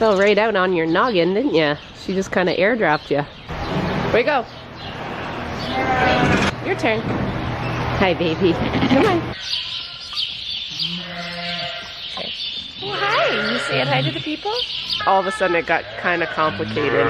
Fell right out on your noggin, didn't you? She just kind of airdropped you. Where you go? Your turn. Hi, baby. Come on. Okay. Oh, hi. You saying hi to the people? All of a sudden it got kind of complicated.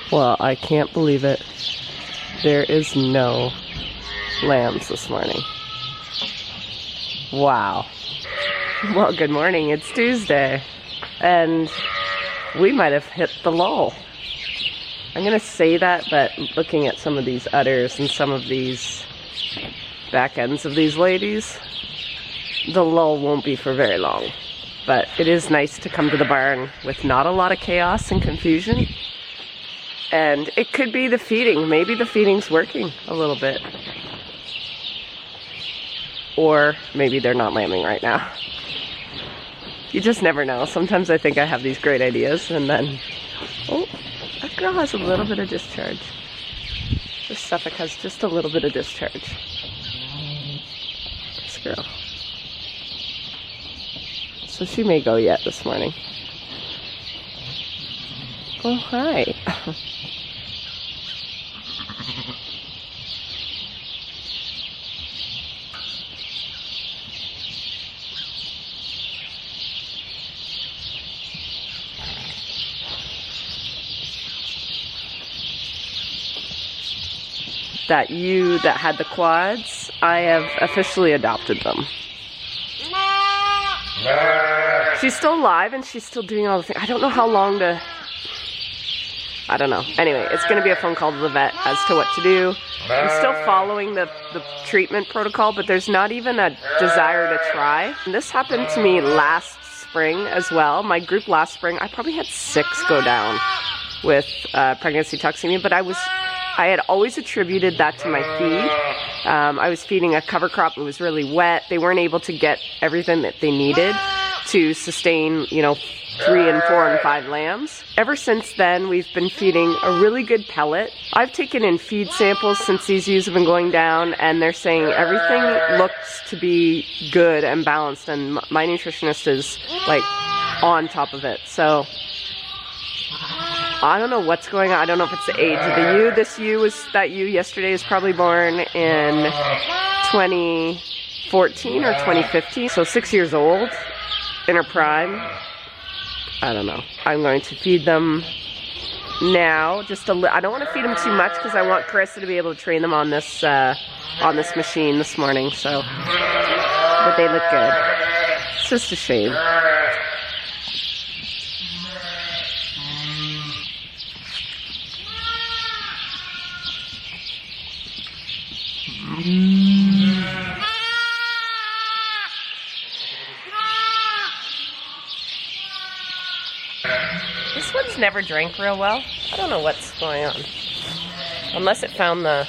Well, I can't believe it. There is no lambs this morning. Wow. Well, good morning. It's Tuesday. And we might have hit the lull. I'm going to say that, but looking at some of these udders and some of these back ends of these ladies, the lull won't be for very long. But it is nice to come to the barn with not a lot of chaos and confusion. And it could be the feeding. Maybe the feeding's working a little bit. Or maybe they're not lambing right now. You just never know. Sometimes I think I have these great ideas and then, oh, that girl has a little bit of discharge. This Suffolk has just a little bit of discharge. This girl. So she may go yet this morning. Oh, hi. That ewe that had the quads, I have officially adopted them. She's still alive and she's still doing all the things. I don't know how long to... I don't know. Anyway, it's going to be a phone call to the vet as to what to do. I'm still following the treatment protocol, but there's not even a desire to try. And this happened to me last spring as well. My group last spring, I probably had 6 go down with pregnancy toxemia, but I had always attributed that to my feed. I was feeding a cover crop. It was really wet. They weren't able to get everything that they needed to sustain, 3 and 4 and 5 lambs. Ever since then, we've been feeding a really good pellet. I've taken in feed samples since these ewes have been going down, and they're saying everything looks to be good and balanced, and my nutritionist is like on top of it. So I don't know what's going on. I don't know if it's the age of the ewe. That ewe yesterday is probably born in 2014 or 2015, so 6 years old, in her prime. I don't know. I'm going to feed them now. I don't want to feed them too much because I want Carissa to be able to train them on this machine this morning. So, but they look good. It's just a shame. This one's never drank real well. I don't know what's going on. Unless it found the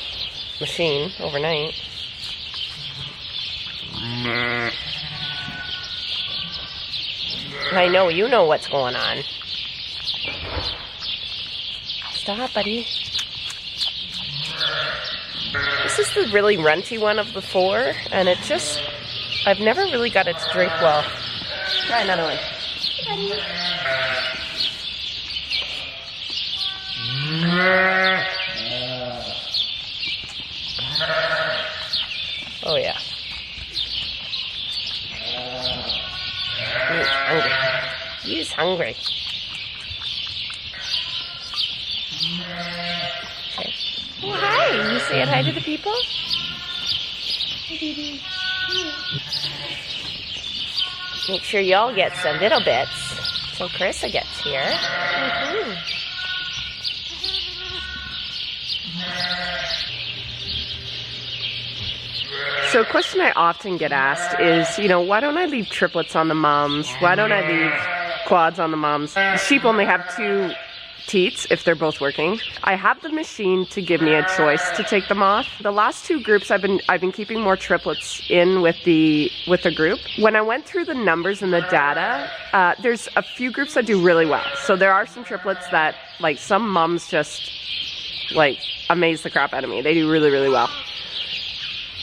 machine overnight. I know, you know what's going on. Stop, buddy. This is the really runty one of the 4, and I've never really got it to drink well. Try another one. Hey, buddy. Oh yeah. He's hungry. He's hungry. Okay. Oh, hi. You saying hi to the people? Hi, baby. Make sure y'all get some little bits so Carissa gets here. So a question I often get asked is, you know, why don't I leave triplets on the moms? Why don't I leave quads on the moms? The sheep only have 2 teats if they're both working. I have the machine to give me a choice to take them off. The last 2 groups I've been keeping more triplets in with the group. When I went through the numbers and the data, there's a few groups that do really well. So there are some triplets that, like, some moms just like amaze the crap out of me. They do really, really well.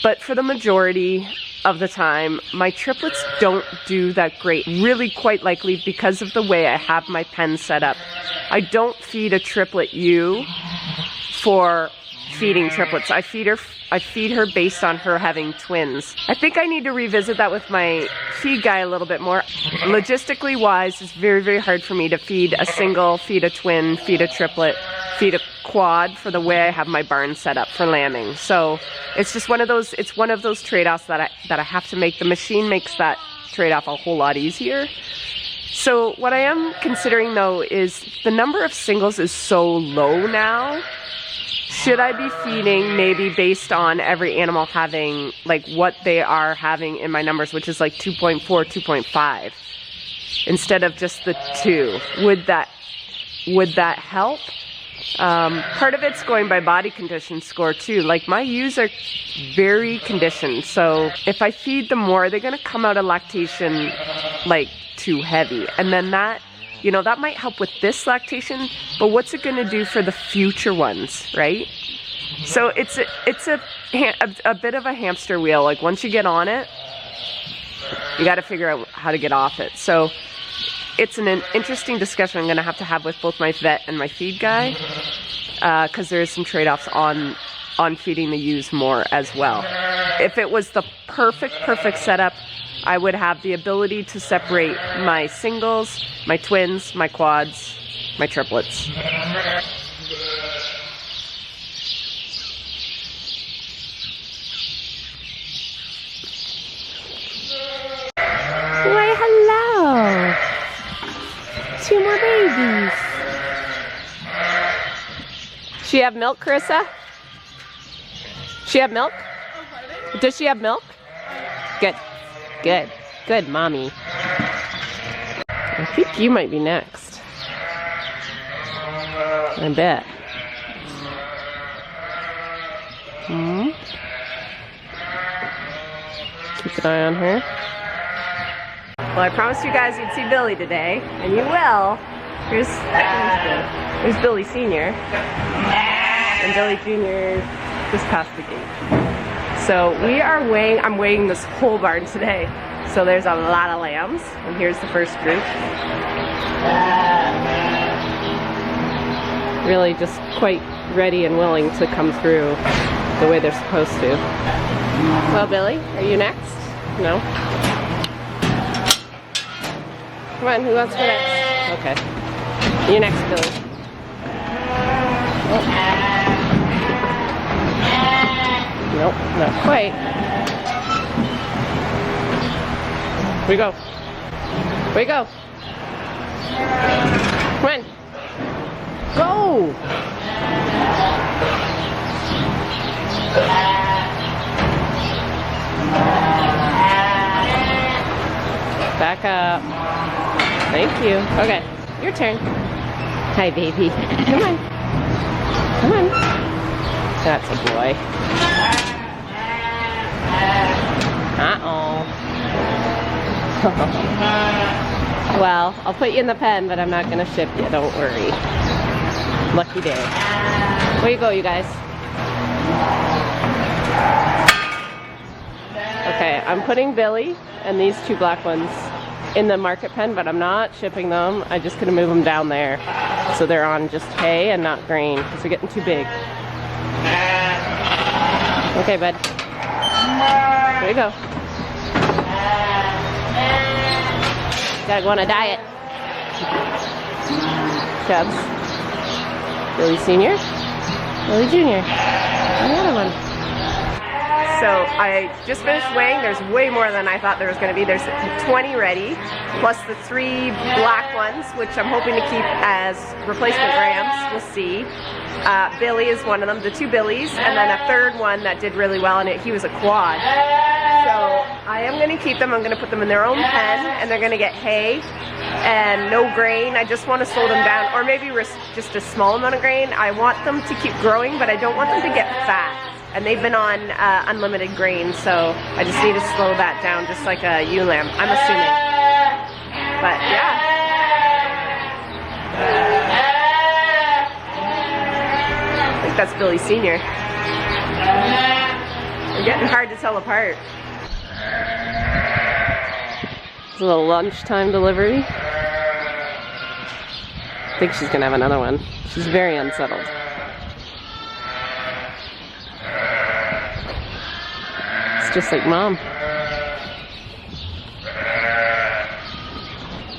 But for the majority of the time, my triplets don't do that great. Really, quite likely because of the way I have my pen set up. I don't feed a triplet ewe for feeding triplets. I feed her based on her having twins. I think I need to revisit that with my feed guy a little bit more. Logistically wise, it's very, very hard for me to feed a single, feed a twin, feed a triplet, feed a quad for the way I have my barn set up for lambing. So it's just one of those trade-offs that I have to make. The machine makes that trade-off a whole lot easier. So what I am considering though is the number of singles is so low now. Should I be feeding maybe based on every animal having like what they are having in my numbers, which is like 2.4, 2.5, instead of just the 2? Would that help? Part of it's going by body condition score too. Like my ewes are very conditioned, so if I feed them more, they're gonna come out of lactation like too heavy, and then that, you know, that might help with this lactation, but what's it gonna do for the future ones, right? So it's a bit of a hamster wheel. Like once you get on it, you got to figure out how to get off it. So it's an interesting discussion I'm going to have with both my vet and my feed guy, because there is some trade-offs on feeding the ewes more as well. If it was the perfect setup, I would have the ability to separate my singles, my twins, my quads, my triplets. Why, hello! 2 more babies. She have milk, Carissa? She have milk? Does she have milk? Good. Good. Good, mommy. I think you might be next. I bet. Keep an eye on her. Well, I promised you guys you'd see Billy today, and you will. There's Billy Sr. And Billy Jr. just past the gate. So we are I'm weighing this whole barn today. So there's a lot of lambs, and here's the first group. Really just quite ready and willing to come through the way they're supposed to. Well, Billy, are you next? No? Come on, who wants to go next? Okay. You're next, Billy. Oh. Nope, not quite. Here we go. Here we go. Come on. Go! Back up. Thank you. Okay, your turn. Hi, baby. Come on. Come on. That's a boy. Uh-oh. Well, I'll put you in the pen, but I'm not going to ship you. Don't worry. Lucky day. Where you go, you guys? Okay, I'm putting Billy and these 2 black ones in the market pen, but I'm not shipping them. I'm just going to move them down there so they're on just hay and not grain because they're getting too big. Okay, bud. Here we go. Gotta go on a diet. Cubs. Billy Sr., Billy Jr., and the other one. So I just finished weighing. There's way more than I thought there was going to be. There's 20 ready, plus the 3 black ones, which I'm hoping to keep as replacement grams. We'll see. Billy is one of them, the 2 Billies, and then a 3rd one that did really well, and he was a quad. So I am going to keep them. I'm going to put them in their own pen, and they're going to get hay and no grain. I just want to slow them down, or maybe just a small amount of grain. I want them to keep growing, but I don't want them to get fat. And they've been on unlimited grain, so I just need to slow that down, just like a ewe lamb, I'm assuming. But yeah. I think that's Billy Sr. They're getting hard to tell apart. It's a little lunchtime delivery. I think she's gonna have another one. She's very unsettled. It's just like Mom.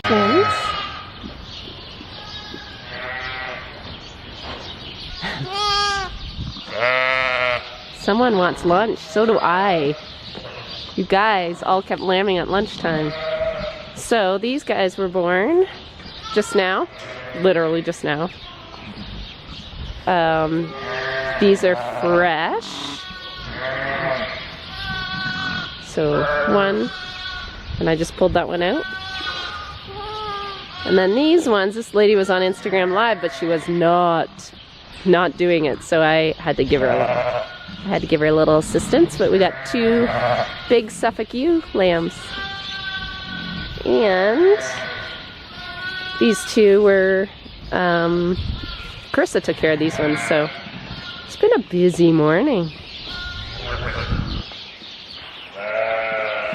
Twins. Someone wants lunch, so do I. You guys all kept lambing at lunchtime. So these guys were born just now, literally just now. These are fresh. So 1, and I just pulled that one out. And then these ones, this lady was on Instagram Live, but she was not doing it, so I had to give her a little assistance. But we got 2 big Suffolk ewe lambs. And these 2 were, Carissa took care of these ones, so it's been a busy morning.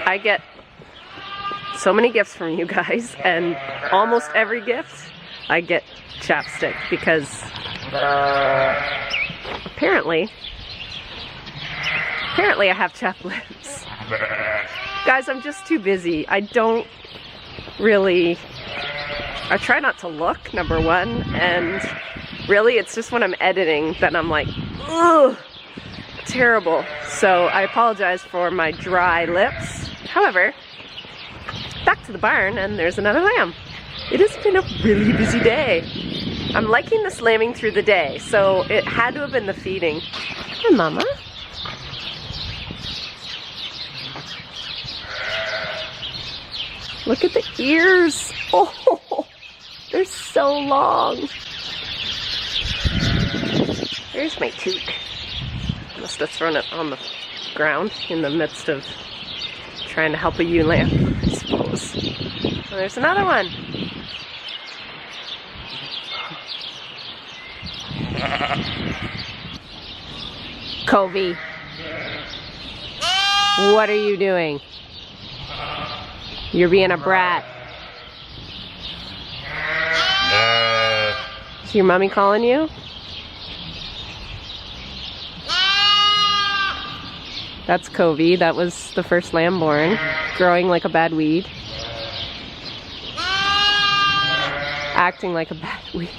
I get so many gifts from you guys, and almost every gift I get chapstick, because apparently I have chapped lips. Guys, I'm just too busy. I try not to look, number 1, and really it's just when I'm editing that I'm like, ugh, terrible. So I apologize for my dry lips. However, back to the barn, and there's another lamb. It has been a really busy day. I'm liking this lambing through the day, so it had to have been the feeding. Hi, Mama. Look at the ears. Oh, they're so long. There's my toque. Must have thrown it on the ground in the midst of trying to help a ewe lamb, I suppose. Well, there's another one. Covey, what are you doing? You're being a brat. Is your mommy calling you? That's Covey. That was the first lamb born, growing like a bad weed. Acting like a bad weed.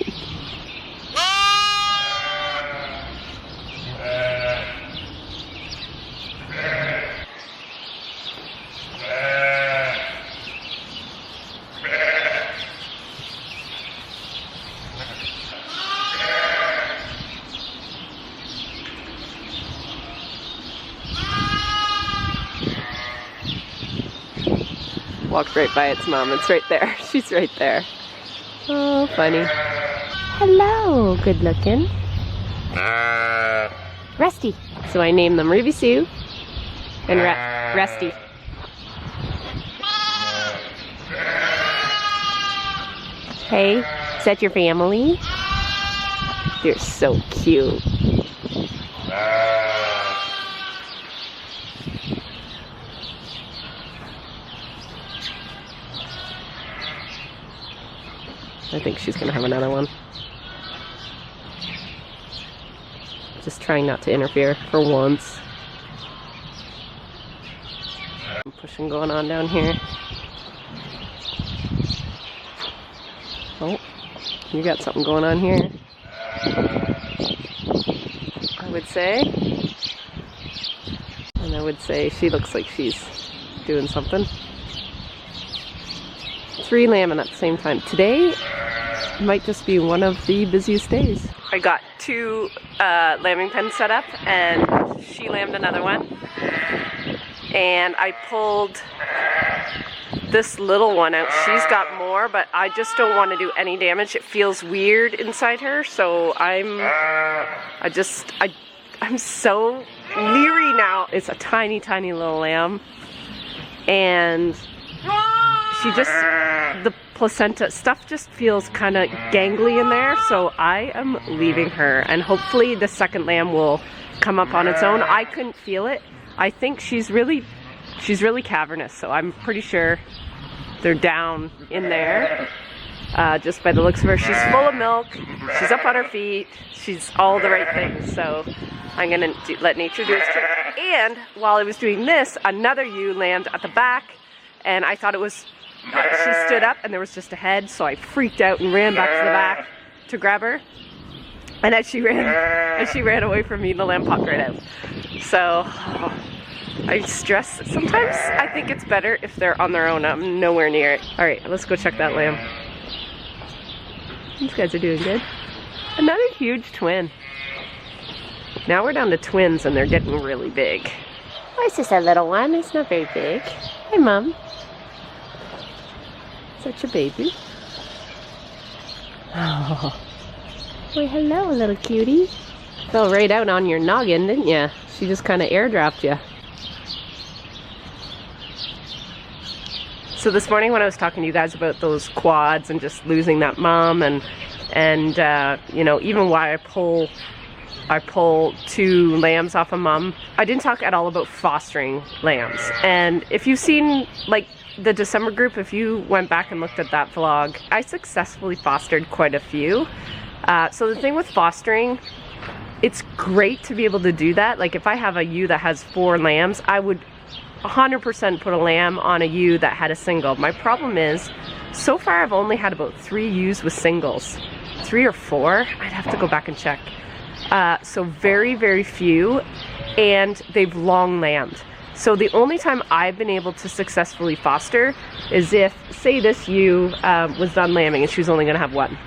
Walked right by its mom. It's right there. She's right there. Oh, funny. Hello, good looking. Rusty. So I named them Ruby Sue and Rusty. Hey, is that your family? You're so cute. I think she's gonna have another one. Just trying not to interfere for once. Some pushing going on down here. Oh, you got something going on here, I would say. And And I would say she looks like she's doing something. 3 lambing at the same time. Today might just be one of the busiest days. I got 2 lambing pens set up, and she lambed another one. And I pulled this little one out. She's got more, but I just don't want to do any damage. It feels weird inside her, so I'm so leery now. It's a tiny, tiny little lamb, and she just, the placenta stuff just feels kind of gangly in there, so I am leaving her, and hopefully the second lamb will come up on its own. I couldn't feel it. I think she's really cavernous, so I'm pretty sure they're down in there, just by the looks of her. She's full of milk, she's up on her feet, she's all the right things, so I'm gonna let nature do its trick. And while I was doing this, another ewe lambed at the back, and I thought it was, she stood up and there was just a head, so I freaked out and ran back to the back to grab her. And as she ran away from me, the lamb popped right out. So I stress. Sometimes I think it's better if they're on their own. I'm nowhere near it. All right, let's go check that lamb. These guys are doing good. Another huge twin. Now we're down to twins, and they're getting really big. Oh, it's just a little one. It's not very big. Hey, Mom. Is that your baby? Oh. Well, hello, little cutie. Fell right out on your noggin, didn't ya? She just kind of airdropped you. So this morning when I was talking to you guys about those quads and just losing that mom, and you know, even why I pull 2 lambs off a mom, I didn't talk at all about fostering lambs. And if you've seen like the December group, if you went back and looked at that vlog, I successfully fostered quite a few. So the thing with fostering, it's great to be able to do that. Like if I have a ewe that has 4 lambs, I would 100% put a lamb on a ewe that had a single. My problem is, so far I've only had about 3 ewes with singles. 3 or 4, I'd have to go back and check. So very, very few, and they've long lambed. So the only time I've been able to successfully foster is if, say this ewe was done lambing and she was only gonna have 1.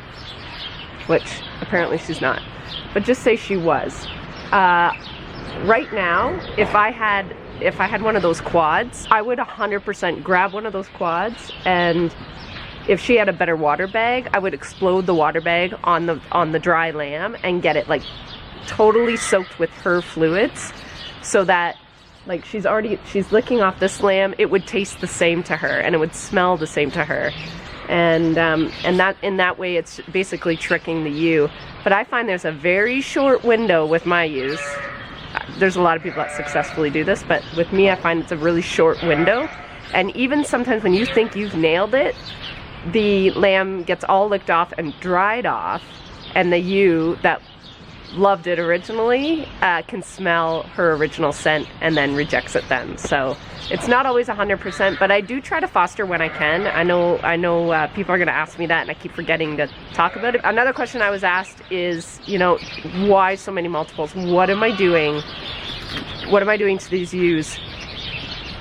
Which apparently she's not, but just say she was. Right now, if I had one of those quads, I would 100% grab one of those quads, and if she had a better water bag, I would explode the water bag on the dry lamb and get it like totally soaked with her fluids, so that like she's licking off this lamb, it would taste the same to her and it would smell the same to her. And that in that way it's basically tricking the ewe. But I find there's a very short window with my ewes. There's a lot of people that successfully do this, but with me I find it's a really short window. And even sometimes when you think you've nailed it, the lamb gets all licked off and dried off, and the ewe that loved it originally can smell her original scent and then rejects it then. So it's not always 100%, but I do try to foster when I can. I know people are going to ask me that, and I keep forgetting to talk about it. Another question I was asked is, you know, why so many multiples? What am I doing? What am I doing to these ewes?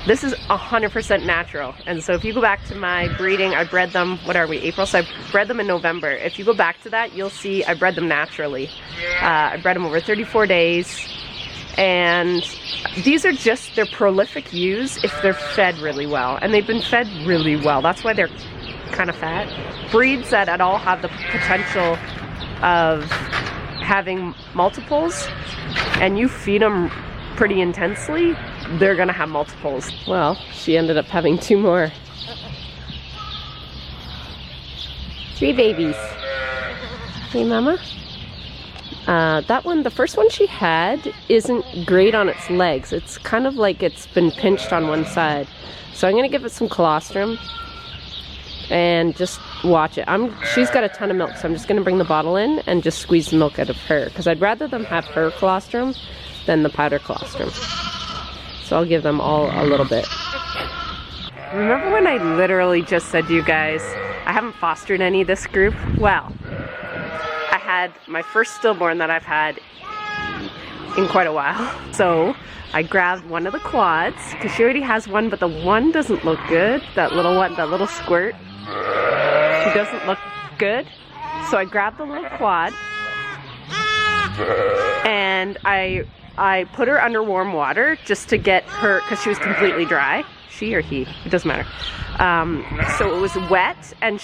This is 100% natural. And so if you go back to my breeding, I bred them, what are we, April? So I bred them in November. If you go back to that, you'll see I bred them naturally. I bred them over 34 days. And these are just, they're prolific ewes if they're fed really well. And they've been fed really well. That's why they're kind of fat. Breeds that at all have the potential of having multiples, and you feed them pretty intensely, they're gonna have multiples. Well, she ended up having 2 more. 3 babies. Hey, Mama. That one, the first one she had, isn't great on its legs. It's kind of like it's been pinched on one side. So I'm gonna give it some colostrum and just watch it. She's got a ton of milk, so I'm just gonna bring the bottle in and just squeeze the milk out of her, because I'd rather them have her colostrum than the powder colostrum. So I'll give them all a little bit. Remember when I literally just said to you guys, I haven't fostered any of this group? Well, I had my first stillborn that I've had in quite a while. So I grabbed one of the quads because she already has one, but the one doesn't look good. That little one, that little squirt, she doesn't look good. So I grabbed the little quad and I put her under warm water just to get her, because she was completely dry. She or he, it doesn't matter. So it was wet, and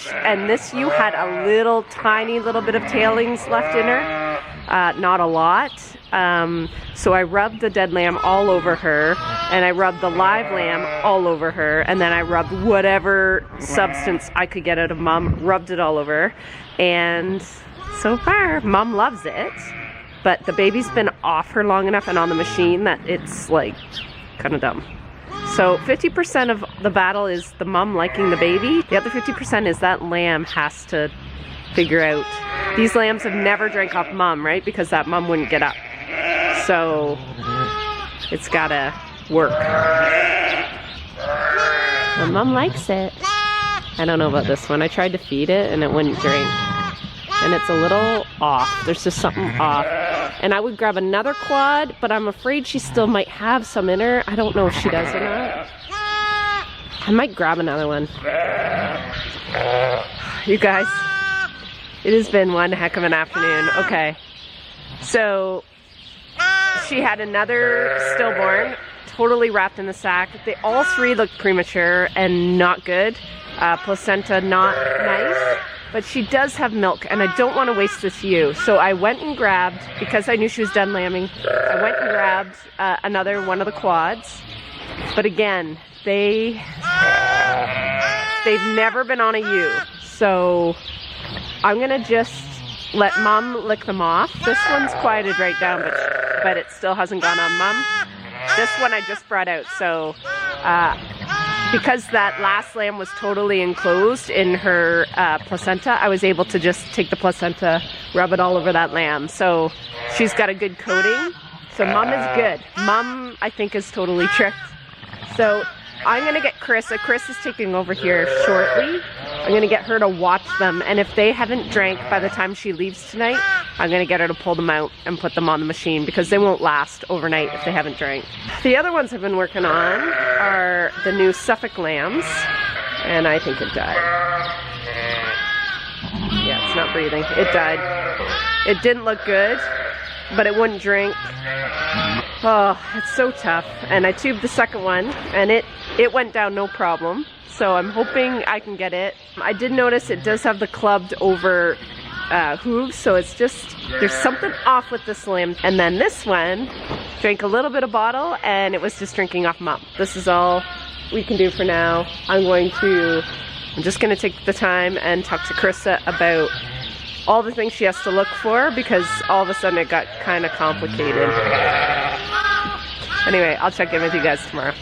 this ewe had a little tiny little bit of tailings left in her, not a lot. So I rubbed the dead lamb all over her, and I rubbed the live lamb all over her, and then I rubbed whatever substance I could get out of Mom, rubbed it all over her, and so far Mom loves it. But the baby's been off her long enough and on the machine that it's like kind of dumb. So 50% of the battle is the mom liking the baby. The other 50% is that lamb has to figure out. These lambs have never drank off mom, right? Because that mom wouldn't get up. So it's gotta work. The mom likes it. I don't know about this one. I tried to feed it and it wouldn't drink. And it's a little off. There's just something off. And I would grab another quad, but I'm afraid she still might have some in her. I don't know if she does or not. I might grab another one. You guys, it has been one heck of an afternoon. Okay, so she had another stillborn, totally wrapped in the sack. They all three looked premature and not good. Placenta not nice. But she does have milk, and I don't want to waste this ewe. So I went and grabbed, because I knew she was done lambing, I went and grabbed another one of the quads. But again, they've never been on a ewe. So I'm going to just let Mom lick them off. This one's quieted right down, but it still hasn't gone on Mom. This one I just brought out, so because that last lamb was totally enclosed in her placenta, I was able to just take the placenta, rub it all over that lamb. So she's got a good coating. So Mom is good. Mom, I think, is totally tricked. So I'm going to get Carissa. Chris is taking over here shortly. I'm going to get her to watch them. And if they haven't drank by the time she leaves tonight, I'm going to get her to pull them out and put them on the machine because they won't last overnight if they haven't drank. The other ones I've been working on are the new Suffolk lambs. And I think it died. Yeah, it's not breathing. It died. It didn't look good, but it wouldn't drink. Oh, it's so tough. And I tubed the second one, and it went down no problem. So I'm hoping I can get it. I did notice it does have the clubbed over hooves, so it's just, there's something off with this lamb. And then this one drank a little bit of bottle, and it was just drinking off Mom. This is all we can do for now. I'm just gonna take the time and talk to Carissa about all the things she has to look for, because all of a sudden it got kind of complicated. Anyway, I'll check in with you guys tomorrow.